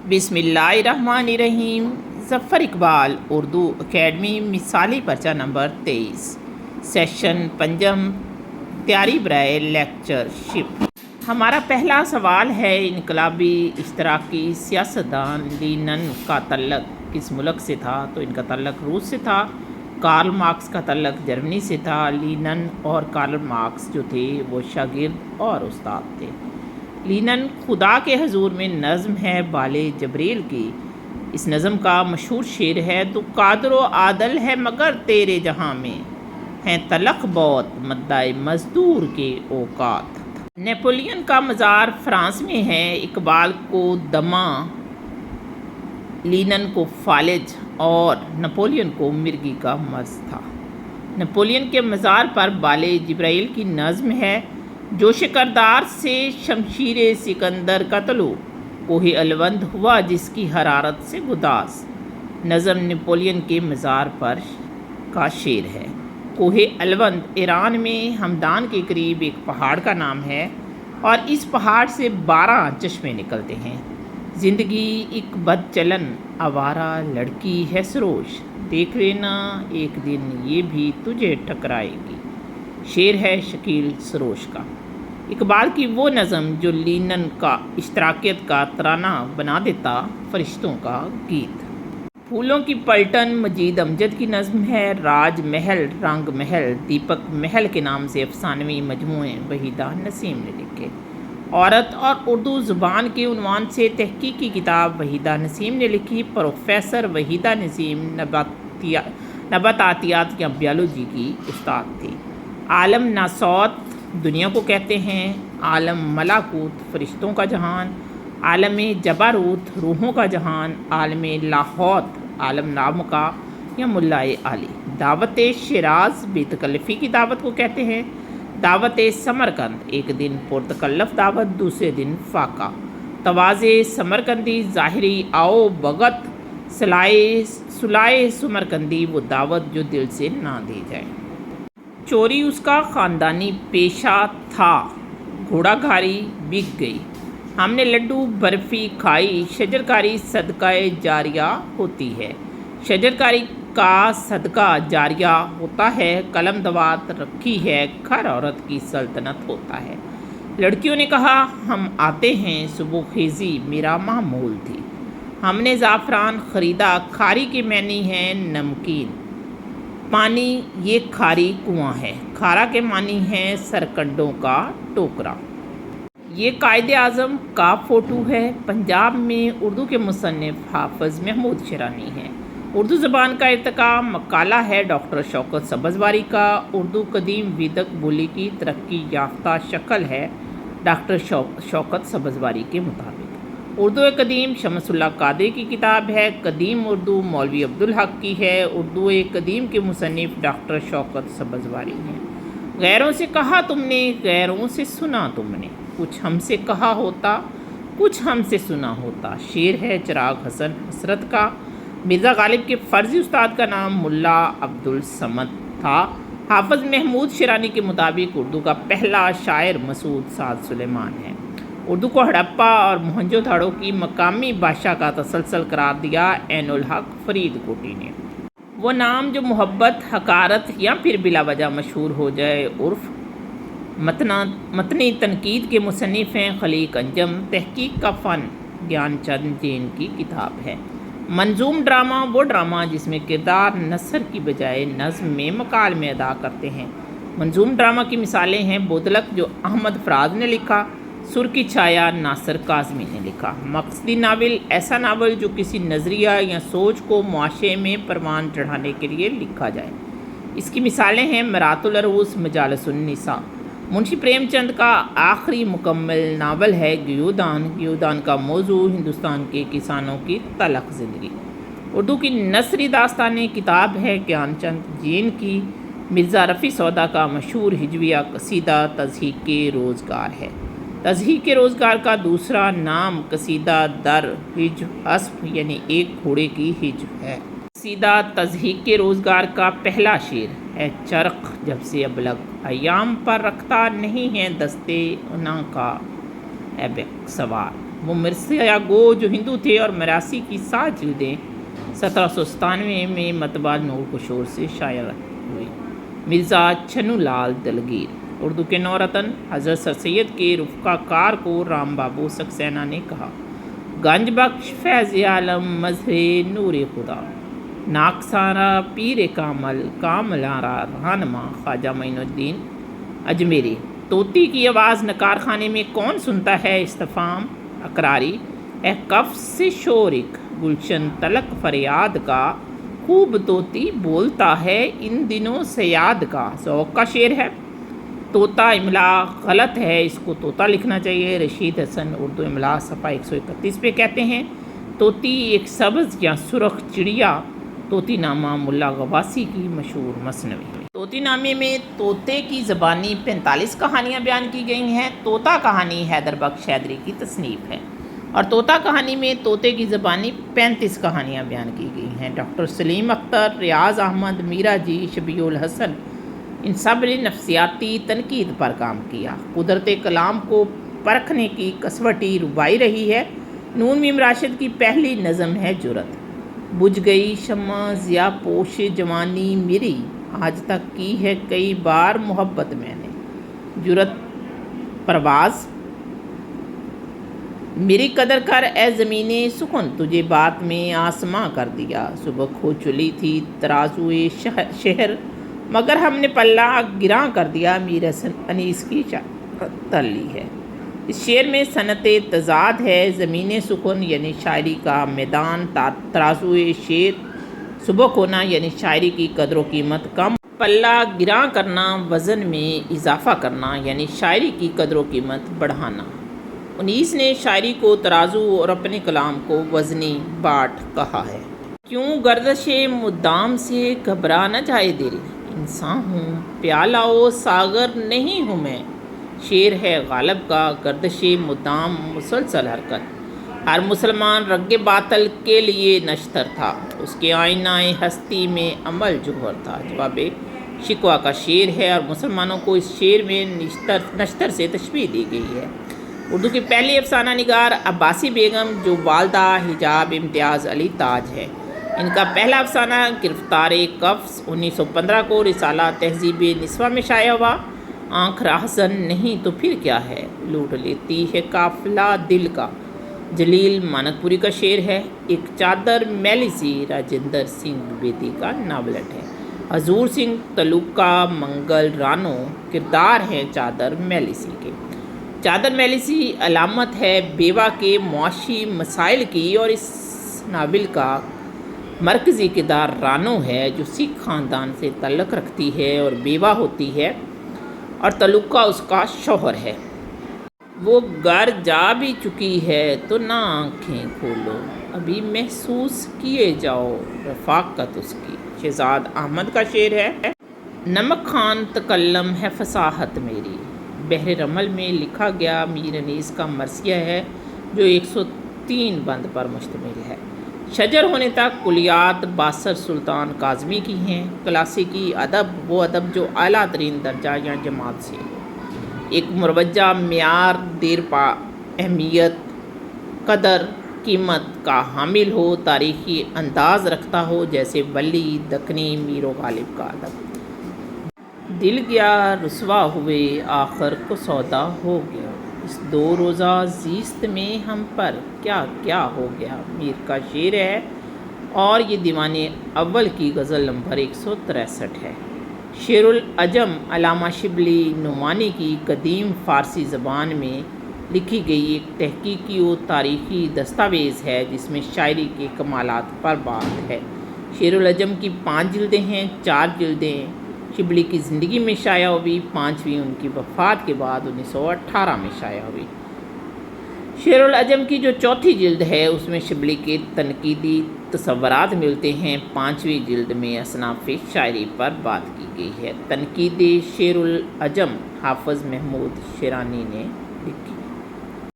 बिस्मिल्लाहिर्रहमानिर्रहीम। ज़फ़र इकबाल उर्दू अकेडमी मिसाली पर्चा number 23 session Panjim तैयारी बराए लेक्चरशिप। हमारा पहला सवाल है, इनकलाबी इश्तराकी सियासतदान लीनन का तल्लक किस मुल्क से था? तो इनका तल्लक रूस से था। कार्ल मार्क्स का तल्लक जर्मनी से था। लीनन और कार्ल मार्क्स जो थे वो शागिर्द और उस्ताद थे। लीनन खुदा के हजूर में नज़म है बाले जबरील की। इस नज़म का मशहूर शेर है, तो कादर व आदल है मगर तेरे जहाँ में हैं तलख बहुत मद्दाए मजदूर के औकात। नेपोलियन का मज़ार फ्रांस में है। इकबाल को दमा, लीनन को फालिज और नेपोलियन को मिर्गी का मर्ज था। नेपोलियन के मज़ार पर बाले जबरील की नज़म है, जोश करदार से शमशीर सिकंदर का तलु कोहे अलवंद हुआ जिसकी हरारत से गुदास। नज़म नेपोलियन के मज़ार पर का शेर है। कोहे अलवंद ईरान में हमदान के करीब एक पहाड़ का नाम है और इस पहाड़ से 12 चश्मे निकलते हैं। ज़िंदगी एक बदचलन आवारा लड़की है सरोश, देख लेना एक दिन ये भी तुझे टकराएगी। शेर है शकील सरोश का। इकबाल की वो नज़म जो लीनन का इश्तराकियत का तराना बना देता, फरिश्तों का गीत। फूलों की पलटन मजीद अमजद की नज़म है। राज महल रंग महल दीपक महल के नाम से अफसानवी मजमूए वहीदा नसीम ने लिखे। औरत और उर्दू ज़ुबान के उन्वान से तहकीक की किताब वहीदा नसीम ने लिखी। प्रोफेसर वहीदा नसीम नबातातियात या बायोलॉजी की उस्ताद थी। आलम नासौत दुनिया को कहते हैं। आलम मलाकूत फरिश्तों का जहान। आलम जबारूत रूहों का जहान। आलम लाहौत आलम नाम का या मुल्लाए आली। दावत शिराज बेतकल्फ़ी की दावत को कहते हैं। दावत समरकंद एक दिन पुरतकल्लफ दावत, दूसरे दिन फाका। तवाज़े समरकंदी ज़ाहिरी आओ बगत सुलाए सुमरकंदी वो दावत जो दिल से ना दी जाए। चोरी उसका ख़ानदानी पेशा था, घोड़ाघारी बिक गई। हमने लड्डू बर्फ़ी खाई, शजरकारी सदकाए जारिया होती है। शजरकारी का सदका जारिया होता है। कलम दवात रखी है, खर औरत की सल्तनत होता है। लड़कियों ने कहा हम आते हैं, सुबह खेजी मेरा मामूल थी। हमने ज़ाफ़रान ख़रीदा, खारी की मैनी है नमकीन। पानी ये खारी कुआं है, खारा के मानी है सरकंडों का टोकरा। ये कायदे आज़म का फ़ोटो है। पंजाब में उर्दू के मुसन्निफ़ हाफ़िज़ महमूद शिरानी हैं। उर्दू ज़बान का इर्तिका मकाला है डॉक्टर शौकत सब्ज़वारी का। उर्दू कदीम वेदक बोली की तरक्की याफ्ता शक्ल है डॉक्टर शौकत सब्ज़वारी के मुताबिक। उर्दू कदीम शमसुल्लाह कादरी की किताब है। कदीम उर्दू मौलवी अब्दुल हक की है। उर्दू कदीम के मुसन्निफ़ डॉक्टर शौकत सब्ज़वारी हैं। गैरों से कहा तुमने, गैरों से सुना तुमने, कुछ हमसे कहा होता, कुछ हमसे सुना होता। शेर है चिराग हसन हसरत का। मिर्ज़ा गालिब के फ़र्ज़ी उस्ताद का नाम मुल्ला अब्दुल समद था। हाफ़िज़ महमूद शिरानी के मुताबिक उर्दू का पहला शायर मसूद साद सुलेमान है। उर्दू को हड़प्पा और मोहनजोदड़ो की मकामी भाषा का तसलसल करार दिया ऐनुल हक फरीद कोटी ने। वो नाम जो मोहब्बत, हकारत या फिर बिला वजह मशहूर हो जाए। उर्फ़ मतनी तनकीद के मुसन्निफ़ हैं खलीक अंजम। तहकीक का फ़न ज्ञानचंद जैन की किताब है। मंजूम ड्रामा वो ड्रामा जिसमें किरदार नसर की बजाय नज़्म में मकाल में अदा करते हैं। मंजूम ड्रामा की मिसालें हैं बोतलक जो अहमद फराज ने लिखा, सुर की छाया नासिर काज़मी ने लिखा। मक़सदी नावल ऐसा नावल जो किसी नज़रिया या सोच को मुआशरे में परवान चढ़ाने के लिए लिखा जाए। इसकी मिसालें हैं मरातुल अरूस, मजालिसुन्निसा। मुंशी प्रेमचंद का आखिरी मुकम्मल नावल है गियोदान। गियोदान का मौजू हिंदुस्तान के किसानों की तलख़ ज़िंदगी। उर्दू की नसरी दास्तानी किताब है ज्ञानचंद जैन की। मिर्ज़ा रफ़ी सौदा का मशहूर हिजविया कसीदा तज़हीक़ रोज़गार है। तज़हीक़ रोज़गार का दूसरा नाम कसीदा दर हिज अस्फ़ यानी एक घोड़े की हिज है। कसीदा तज़हीक़ रोज़गार का पहला शेर है चरख जब से अबलग अयाम पर रखता नहीं है दस्ते उना का ऐबक सवार। وہ مرثیہ گو جو ہندو تھے اور مراسی کی 7 جلدیں 1797 میں مطبع نور کشور سے شائع ہوئی۔ مرزا چھنو لال دلگیر اردو کے نورتن حضرت سر سید کے رفقا کار کو رام بابو سکسینہ نے کہا، گنج بخش فیض عالم مظہر نور خدا، ناکسارا پیر کامل کاملارا رہنما خواجہ معین الدین اجمیری۔ طوطی کی آواز نکار خانے میں کون سنتا ہے استفہام اقراری، اے کف سے شورک گلشن تلک فریاد کا، خوب طوطی بولتا ہے ان دنوں سیاد کا۔ ذوق کا شعر ہے۔ طوطا املا غلط ہے، اس کو طوطا لکھنا چاہیے۔ رشید حسن اردو املا صفحہ 131 پہ کہتے ہیں، طوطی ایک سبز یا سرخ چڑیا۔ طوطی نامہ ملا غواسی کی مشہور مثنوی۔ طوطی نامے میں طوطے کی زبانی 45 کہانیاں بیان کی گئی ہیں۔ طوطا کہانی حیدر بخش حیدری کی تصنیف ہے اور طوطا کہانی میں طوطے کی زبانی 35 کہانیاں بیان کی گئی ہیں۔ ڈاکٹر سلیم اختر، ریاض احمد، میرا جی، شبیع الحسن، ان سب نے نفسیاتی تنقید پر کام کیا۔ قدرت کلام کو پرکھنے کی کسوٹی ربائی رہی ہے۔ نون میم راشد کی پہلی نظم ہے جرت۔ بجھ گئی شمع ضیا پوش جوانی میری، آج تک کی ہے کئی بار محبت میں نے۔ جرت پرواز، میری قدر کر اے زمین سخن، تجھے بات میں آسماں کر دیا۔ صبح کھو چلی تھی ترازوئے شہر، مگر ہم نے پلہ گراں کر دیا۔ میر حسن انیس کی تر لی ہے۔ اس شعر میں صنعت تضاد ہے۔ زمین سخن یعنی شاعری کا میدان، ترازوئے شعر صبح کھونا یعنی شاعری کی قدر و قیمت کم، پلہ گراں کرنا وزن میں اضافہ کرنا یعنی شاعری کی قدر و قیمت بڑھانا۔ انیس نے شاعری کو ترازو اور اپنے کلام کو وزنی باٹ کہا ہے۔ کیوں گردش مدام سے گھبرا نہ جائے دل، انسان ہوں پیالہ و ساغر نہیں ہوں میں۔ شعر ہے غالب کا، گردش مدام مسلسل حرکت۔ ہر مسلمان رگ باطل کے لیے نشتر تھا، اس کے آئینہ ہستی میں عمل جوہر تھا۔ جواب شکوہ کا شعر ہے اور مسلمانوں کو اس شعر میں نشتر سے تشبیہ دی گئی ہے۔ اردو کی پہلی افسانہ نگار عباسی بیگم جو والدہ حجاب امتیاز علی تاج ہے۔ ان کا پہلا افسانہ گرفتار قفس 1915 کو رسالہ تہذیب نسواں میں شائع ہوا۔ آنکھ راہزن نہیں تو پھر کیا ہے، لوٹ لیتی ہے قافلہ دل کا، جلیل مانک پوری کا شعر ہے۔ ایک چادر میلی سی راجندر سنگھ بیدی کا ناولٹ ہے۔ حضور سنگھ تلوکہ منگل رانو کردار ہیں چادر میلی سی کے۔ چادر میلی سی علامت ہے بیوہ کے معاشی مسائل کی، اور اس ناول کا مرکزی کردار رانو ہے جو سکھ خاندان سے تعلق رکھتی ہے اور بیوہ ہوتی ہے، اور تلوکہ اس کا شوہر ہے۔ وہ گھر جا بھی چکی ہے تو نہ آنکھیں کھولو، ابھی محسوس کیے جاؤ رفاقت اس کی۔ شہزاد احمد کا شعر ہے۔ نمک خوان تکلم ہے فصاحت میری، بحر رمل میں لکھا گیا میر انیس کا مرثیہ ہے جو 103 بند پر مشتمل ہے۔ شجر ہونے تک کلیات باصر سلطان کاظمی کی ہیں۔ کلاسیکی ادب وہ ادب جو اعلیٰ ترین درجہ یا جماعت سے ایک مروجہ معیار، دیرپا اہمیت، قدر، قیمت کا حامل ہو، تاریخی انداز رکھتا ہو، جیسے ولی، دکنی، میر و غالب کا ادب۔ دل گیا رسوا ہوئے آخر کو سودا ہو گیا، اس 2 روزہ زیست میں ہم پر کیا کیا ہو گیا۔ میر کا شعر ہے اور یہ دیوان اول کی غزل نمبر 163 ہے۔ شعر العجم علامہ شبلی نعمانی کی قدیم فارسی زبان میں لکھی گئی ایک تحقیقی و تاریخی دستاویز ہے جس میں شاعری کے کمالات پر بات ہے۔ شعر العجم کی 5 جلدیں ہیں۔ 4 جلدیں شبلی کی زندگی میں شائع ہوئی، 5ویں ان کی وفات کے بعد 1918 میں شائع ہوئی۔ شعر العجم کی جو 4تھی جلد ہے اس میں شبلی کے تنقیدی تصورات ملتے ہیں۔ 5ویں جلد میں اصناف شاعری پر بات کی گئی ہے۔ تنقید شعر العجم حافظ محمود شیرانی نے لکھی۔